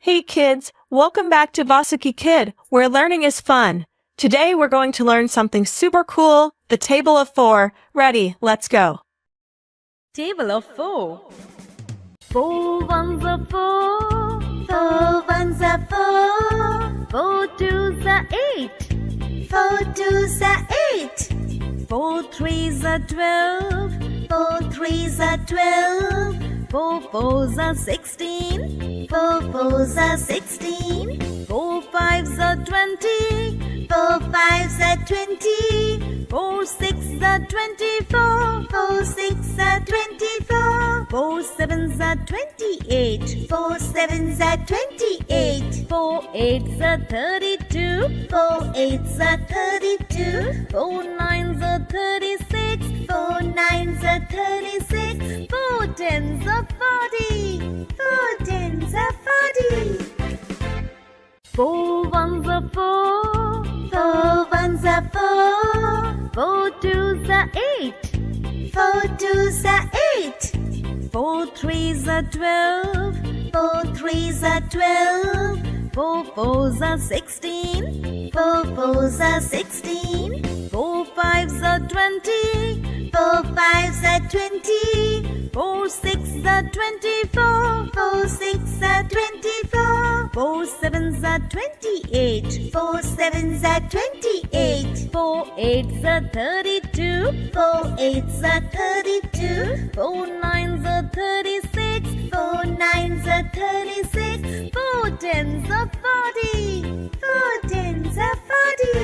Hey kids, welcome back to Vasuki Kid, where learning is fun. Today we're going to learn something super cool, the table of 4. Ready, let's go. Table of 4. 4 ones are 4. 4 ones are 4. 4 twos are 8. 4 twos are 8. 4 threes are 12. 4 threes are 12. 4 fours are 16. 4 fours are 16. 4 fives are 20. 4 fives are 20. 4 sixes are 24. 4 sixes are 24. 4 sevens are 28. 4 sevens are 28. 4 eights are 32. 4 eights are 32. 4 nines are 36. 4 nines are 36. 4 tens are 40. 4 tens are 40. 4 ones are 4. 4 ones are 4. 4 twos are 8. 4 twos are 8. 4 threes are 12. 4 threes are 12. 4 fours are 16. 4 fours are 16. 4 fives are 20. 4 fives are 20. 4 sixes are 24. 4 sixes are 24. 4 sevens are 28. 4 sevens are 28. 4 eights are 32. 4 eights are 32. 4 nines are 36. 4 nines are 36. 4 tens are 40. 4 tens are 40.